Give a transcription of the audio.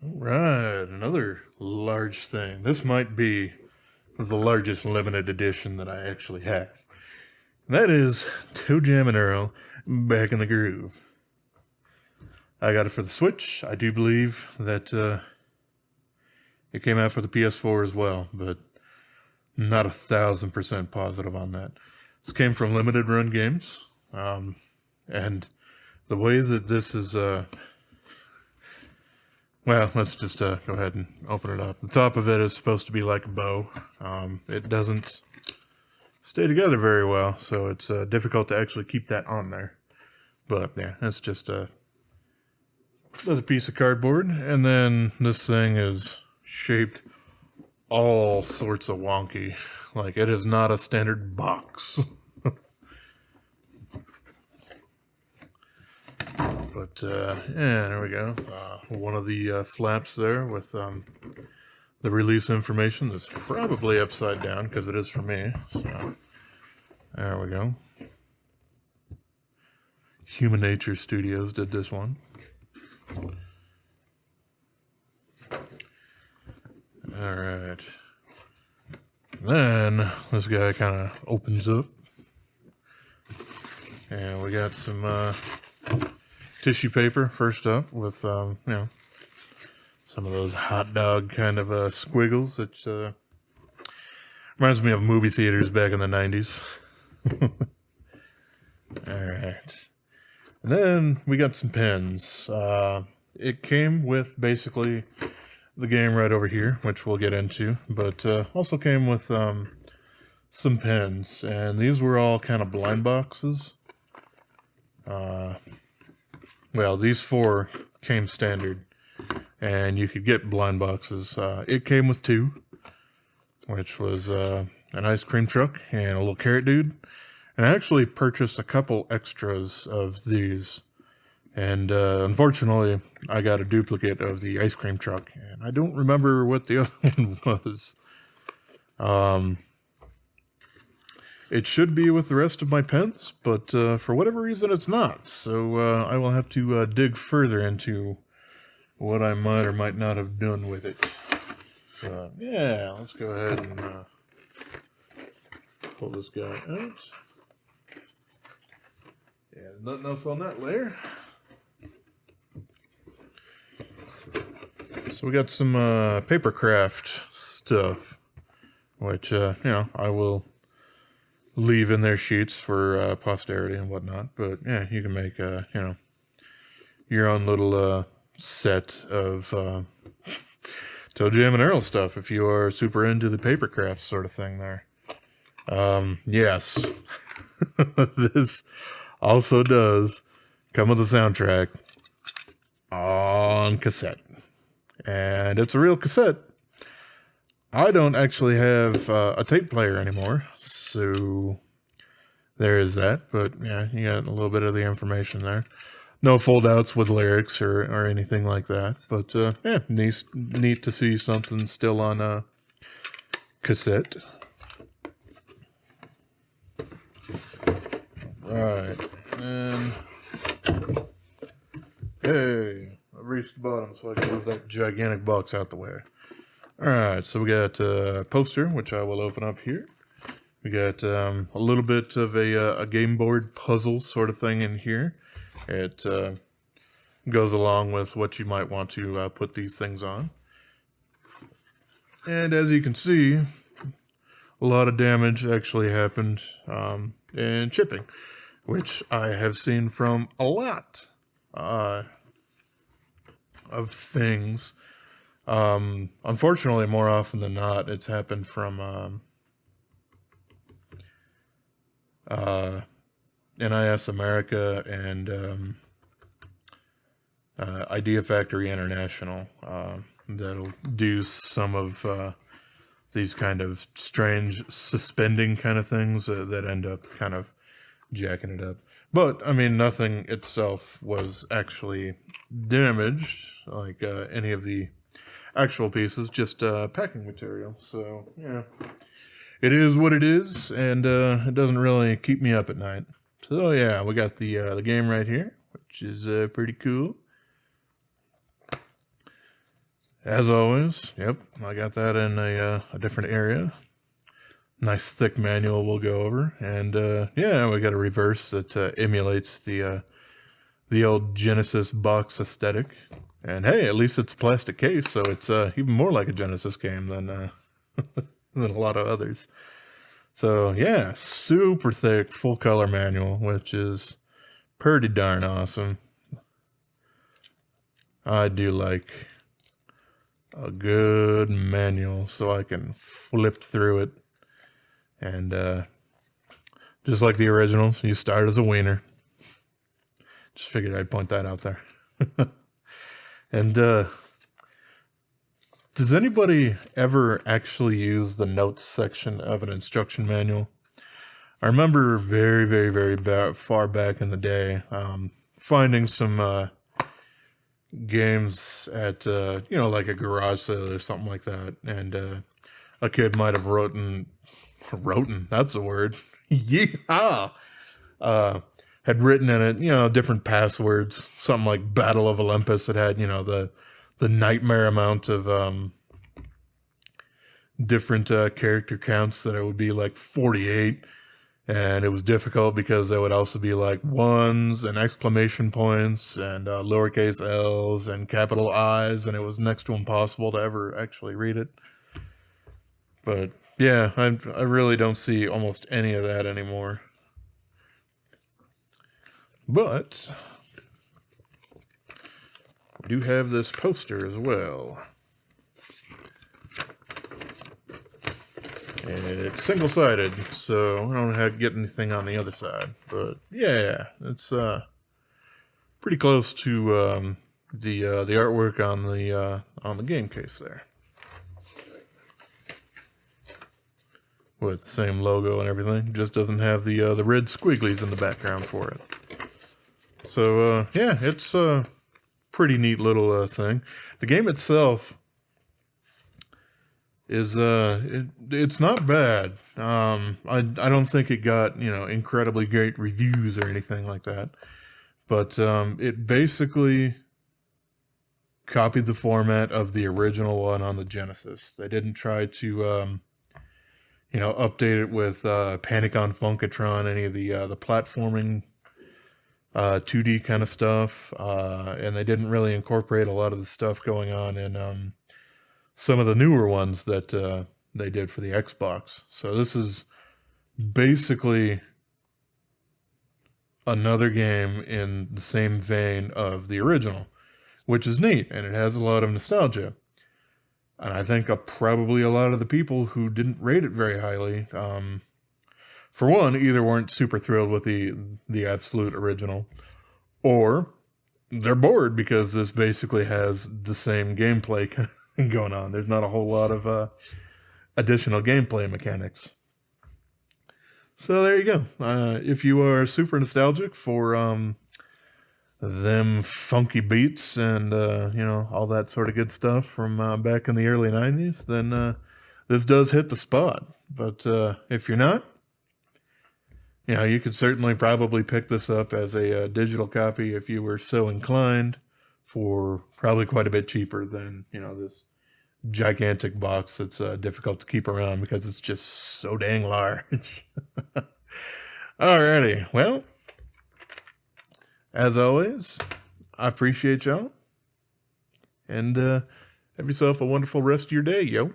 Right, another large thing. This might be the largest limited edition that I actually have. That is ToeJam Earl Back in the Groove. I got it for the Switch. I do believe that it came out for the PS4 as well, but not 1,000% positive on that. This came from Limited Run Games, and the way that this is, well, let's just go ahead and open it up. The top of it is supposed to be like a bow. It doesn't stay together very well, so it's difficult to actually keep that on there. But yeah, that's just that's a piece of cardboard, and then this thing is shaped all sorts of wonky. Like, it is not a standard box. But yeah, there we go. One of the flaps there with the release information is probably upside down because it is for me. So there we go. Human Nature Studios did this one. All right. Then this guy kind of opens up, and we got some tissue paper first up with you know, some of those hot dog kind of squiggles. It reminds me of movie theaters back in the 90s. All right. And then we got some pens. It came with basically the game right over here, which we'll get into, but also came with some pens, and these were all kind of blind boxes. Well, these 4 came standard, and you could get blind boxes. It came with 2, which was an ice cream truck and a little carrot dude. And I actually purchased a couple extras of these. And unfortunately, I got a duplicate of the ice cream truck. And I don't remember what the other one was. It should be with the rest of my pens, but for whatever reason, it's not. So I will have to dig further into what I might or might not have done with it. So, yeah, let's go ahead and pull this guy out. Yeah, nothing else on that layer. So we got some papercraft stuff, which, you know, I will leave in their sheets for posterity and whatnot. But yeah, you can make, you know, your own little set of ToeJam Earl stuff if you are super into the papercraft sort of thing there. Yes, this also does come with a soundtrack on cassette. And it's a real cassette. I don't actually have a tape player anymore, so there is that. But yeah, you got a little bit of the information there. No foldouts with lyrics or anything like that. But yeah, neat to see something still on a cassette. Right, and hey, I've reached the bottom so I can move that gigantic box out the way. Alright, so we got a poster, which I will open up here. We got a little bit of a game board puzzle sort of thing in here. It goes along with what you might want to put these things on. And as you can see, a lot of damage actually happened in shipping, which I have seen from a lot of things. Unfortunately, more often than not, it's happened from NIS America and Idea Factory International. That'll do some of these kind of strange suspending kind of things that end up kind of jacking it up. But, I mean, nothing itself was actually damaged, like any of the actual pieces, just packing material. So, yeah, it is what it is, and it doesn't really keep me up at night. So, yeah, we got the game right here, which is pretty cool. As always, yep, I got that in a different area. Nice thick manual we'll go over. And yeah, we got a reverse that emulates the old Genesis box aesthetic. And hey, at least it's a plastic case, so it's even more like a Genesis game than than a lot of others. So yeah, super thick, full color manual, which is pretty darn awesome. I do like a good manual so I can flip through it. And just like the originals, you start as a wiener. Just figured I'd point that out there. And does anybody ever actually use the notes section of an instruction manual? I remember very, very, very far back in the day finding some games at, like a garage sale or something like that. And a kid might have written, that's a word. Yeehaw! Had written in it, different passwords, something like Battle of Olympus. It had, the nightmare amount of different character counts that it would be like 48. And it was difficult because there would also be like ones and exclamation points and lowercase L's and capital I's, and it was next to impossible to ever actually read it. But yeah, I really don't see almost any of that anymore. But we do have this poster as well. And it's single-sided, so I don't know how to get anything on the other side. But yeah, it's pretty close to the artwork on the game case there, with the same logo and everything. It just doesn't have the red squigglies in the background for it. So yeah, it's a pretty neat little thing. The game itself is it's not bad. I don't think it got incredibly great reviews or anything like that, but it basically copied the format of the original one on the Genesis. They didn't try to update it with Panic on Funkatron, any of the platforming 2D kind of stuff, and they didn't really incorporate a lot of the stuff going on in some of the newer ones that they did for the Xbox. So this is basically another game in the same vein of the original, which is neat, and it has a lot of nostalgia. And I think probably a lot of the people who didn't rate it very highly, for one, either weren't super thrilled with the absolute original, or they're bored because this basically has the same gameplay going on. There's not a whole lot of additional gameplay mechanics. So there you go. If you are super nostalgic for them funky beats and all that sort of good stuff from back in the early 90s, then this does hit the spot. But if you're not, you could certainly probably pick this up as a digital copy if you were so inclined, for probably quite a bit cheaper than this gigantic box that's difficult to keep around because it's just so dang large. Alrighty, well, as always, I appreciate y'all, and have yourself a wonderful rest of your day, yo.